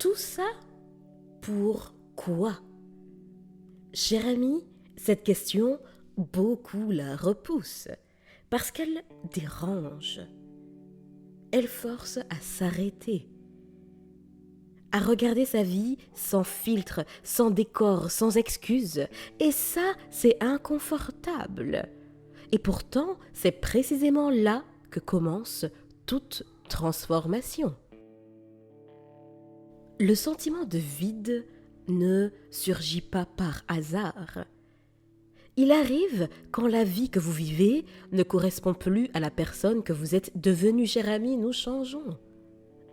tout ça pour quoi? Cher ami, cette question, beaucoup la repoussent parce qu'elle dérange. Elle force à s'arrêter, à regarder sa vie sans filtre, sans décor, sans excuse. Et ça, c'est inconfortable. Et pourtant, c'est précisément là que commence toute transformation. Le sentiment de vide ne surgit pas par hasard. Il arrive quand la vie que vous vivez ne correspond plus à la personne que vous êtes devenue. Cher ami, nous changeons.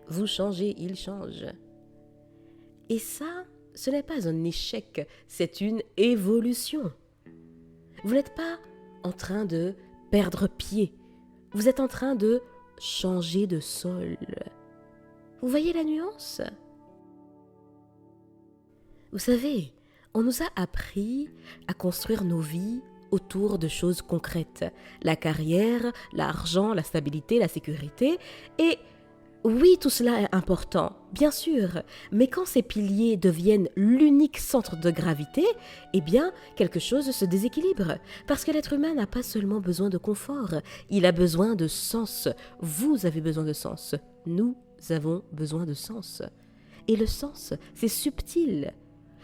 Vous changez, il change. Et ça, ce n'est pas un échec, c'est une évolution. Vous n'êtes pas en train de perdre pied, vous êtes en train de changer de sol. Vous voyez la nuance? Vous savez, on nous a appris à construire nos vies autour de choses concrètes. La carrière, l'argent, la stabilité, la sécurité. Et oui, tout cela est important, bien sûr. Mais quand ces piliers deviennent l'unique centre de gravité, eh bien, quelque chose se déséquilibre. Parce que l'être humain n'a pas seulement besoin de confort, il a besoin de sens. Vous avez besoin de sens. Nous avons besoin de sens. Et le sens, c'est subtil.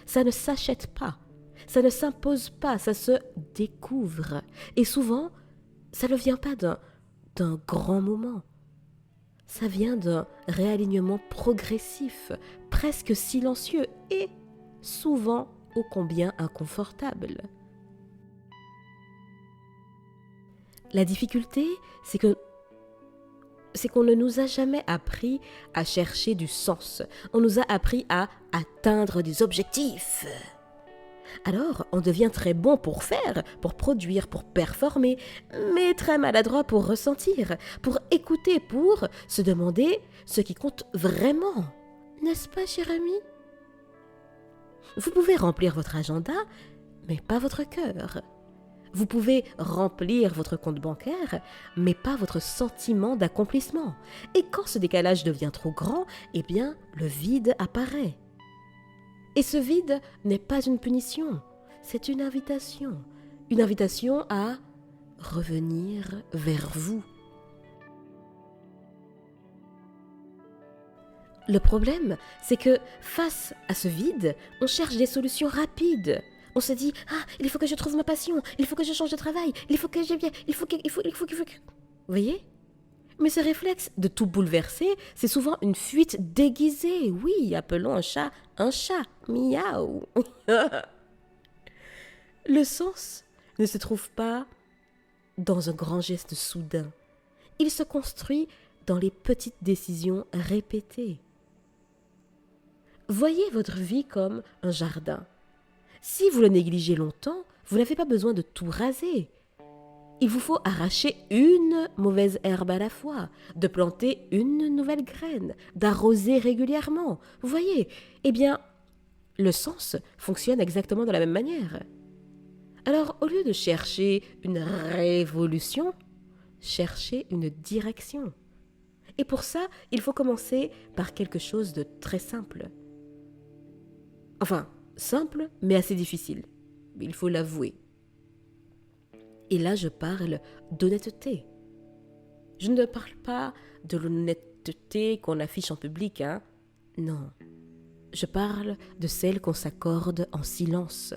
Ça ne s'achète pas, ça ne s'impose pas, ça se découvre. Et souvent, ça ne vient pas d'un grand moment. Ça vient d'un réalignement progressif, presque silencieux et souvent ô combien inconfortable. La difficulté, c'est qu'on ne nous a jamais appris à chercher du sens. On nous a appris à atteindre des objectifs. Alors, on devient très bon pour faire, pour produire, pour performer, mais très maladroit pour ressentir, pour écouter, pour se demander ce qui compte vraiment. N'est-ce pas, cher ami? Vous pouvez remplir votre agenda, mais pas votre cœur. Vous pouvez remplir votre compte bancaire, mais pas votre sentiment d'accomplissement. Et quand ce décalage devient trop grand, eh bien, le vide apparaît. Et ce vide n'est pas une punition, c'est une invitation. Une invitation à revenir vers vous. Le problème, c'est que face à ce vide, on cherche des solutions rapides. On se dit, ah, il faut que je trouve ma passion, il faut que je change de travail, il faut que j'aille bien, il faut que... Vous voyez? Mais ce réflexe de tout bouleverser, c'est souvent une fuite déguisée. Oui, appelons un chat, miaou. Le sens ne se trouve pas dans un grand geste soudain. Il se construit dans les petites décisions répétées. Voyez votre vie comme un jardin. Si vous le négligez longtemps, vous n'avez pas besoin de tout raser. Il vous faut arracher une mauvaise herbe à la fois, de planter une nouvelle graine, d'arroser régulièrement. Vous voyez? Eh bien, le sens fonctionne exactement de la même manière. Alors, au lieu de chercher une révolution, cherchez une direction. Et pour ça, il faut commencer par quelque chose de très simple. Enfin, simple, mais assez difficile. Il faut l'avouer. Et là, je parle d'honnêteté. Je ne parle pas de l'honnêteté qu'on affiche en public, hein. Non. Je parle de celle qu'on s'accorde en silence.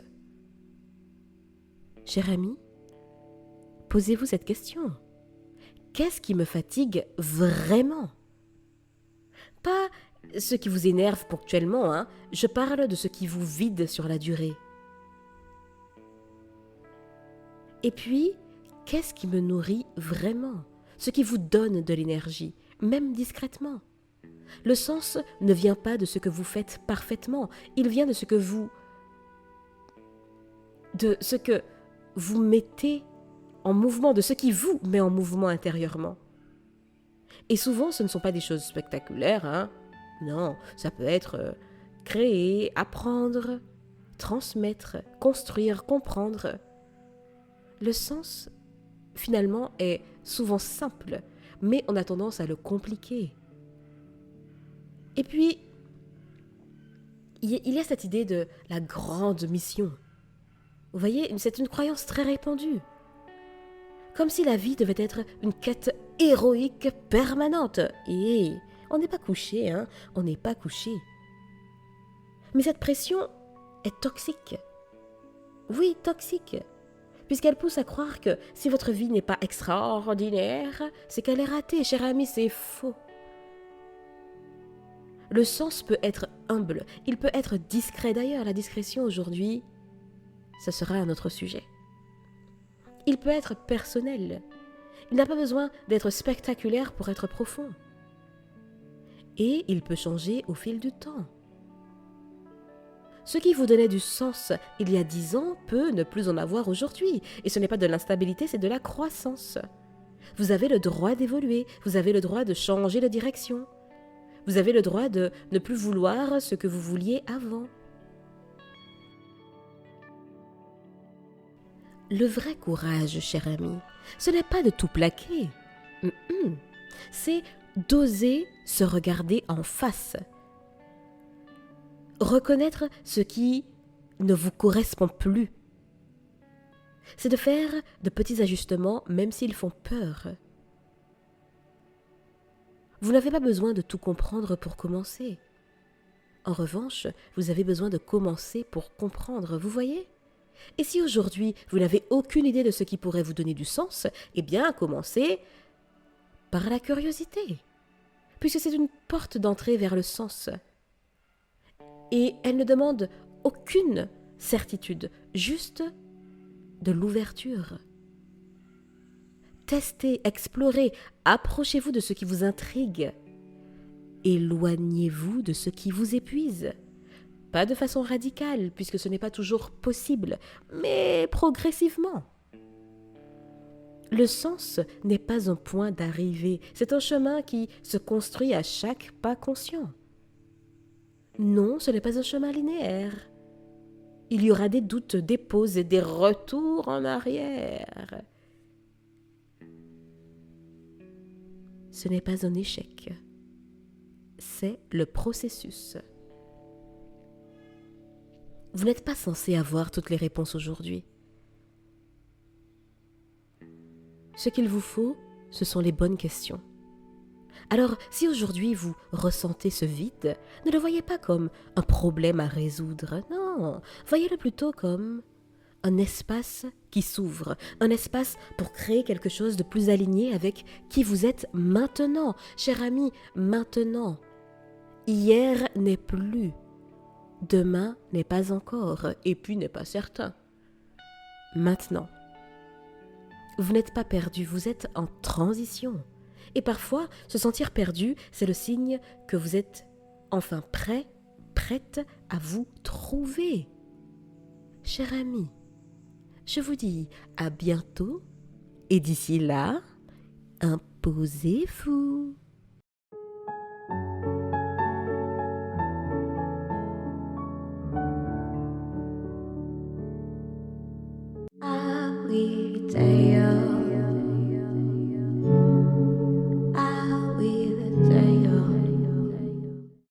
Cher ami, posez-vous cette question. Qu'est-ce qui me fatigue vraiment? Pas ce qui vous énerve ponctuellement, hein. Je parle de ce qui vous vide sur la durée. Et puis, qu'est-ce qui me nourrit vraiment? Ce qui vous donne de l'énergie, même discrètement. Le sens ne vient pas de ce que vous faites parfaitement, il vient de ce que vous mettez en mouvement, de ce qui vous met en mouvement intérieurement. Et souvent, ce ne sont pas des choses spectaculaires, hein. Non, ça peut être créer, apprendre, transmettre, construire, comprendre. Le sens, finalement, est souvent simple, mais on a tendance à le compliquer. Et puis, il y a cette idée de la grande mission. Vous voyez, c'est une croyance très répandue. Comme si la vie devait être une quête héroïque permanente. Et on n'est pas couché, hein, on n'est pas couché. Mais cette pression est toxique. Oui, toxique. Puisqu'elle pousse à croire que si votre vie n'est pas extraordinaire, c'est qu'elle est ratée, cher ami, c'est faux. Le sens peut être humble, il peut être discret. D'ailleurs, la discrétion aujourd'hui, ce sera un autre sujet. Il peut être personnel. Il n'a pas besoin d'être spectaculaire pour être profond. Et il peut changer au fil du temps. Ce qui vous donnait du sens il y a 10 ans peut ne plus en avoir aujourd'hui. Et ce n'est pas de l'instabilité, c'est de la croissance. Vous avez le droit d'évoluer, vous avez le droit de changer de direction. Vous avez le droit de ne plus vouloir ce que vous vouliez avant. Le vrai courage, cher ami, ce n'est pas de tout plaquer. C'est d'oser se regarder en face. Reconnaître ce qui ne vous correspond plus. C'est de faire de petits ajustements même s'ils font peur. Vous n'avez pas besoin de tout comprendre pour commencer. En revanche, vous avez besoin de commencer pour comprendre, vous voyez ? Et si aujourd'hui vous n'avez aucune idée de ce qui pourrait vous donner du sens, eh bien commencez par la curiosité, puisque c'est une porte d'entrée vers le sens. Et elle ne demande aucune certitude, juste de l'ouverture. Testez, explorez, approchez-vous de ce qui vous intrigue. Éloignez-vous de ce qui vous épuise. Pas de façon radicale, puisque ce n'est pas toujours possible, mais progressivement. Le sens n'est pas un point d'arrivée, c'est un chemin qui se construit à chaque pas conscient. Non, ce n'est pas un chemin linéaire. Il y aura des doutes, des pauses et des retours en arrière. Ce n'est pas un échec, c'est le processus. Vous n'êtes pas censé avoir toutes les réponses aujourd'hui. Ce qu'il vous faut, ce sont les bonnes questions. Alors, si aujourd'hui vous ressentez ce vide, ne le voyez pas comme un problème à résoudre, non, voyez-le plutôt comme un espace qui s'ouvre, un espace pour créer quelque chose de plus aligné avec qui vous êtes maintenant, cher ami, maintenant. Hier n'est plus, demain n'est pas encore, et puis n'est pas certain. Maintenant. Vous n'êtes pas perdu, vous êtes en transition. Et parfois, se sentir perdu, c'est le signe que vous êtes enfin prêt, prête à vous trouver. Cher ami, je vous dis à bientôt et d'ici là, imposez-vous.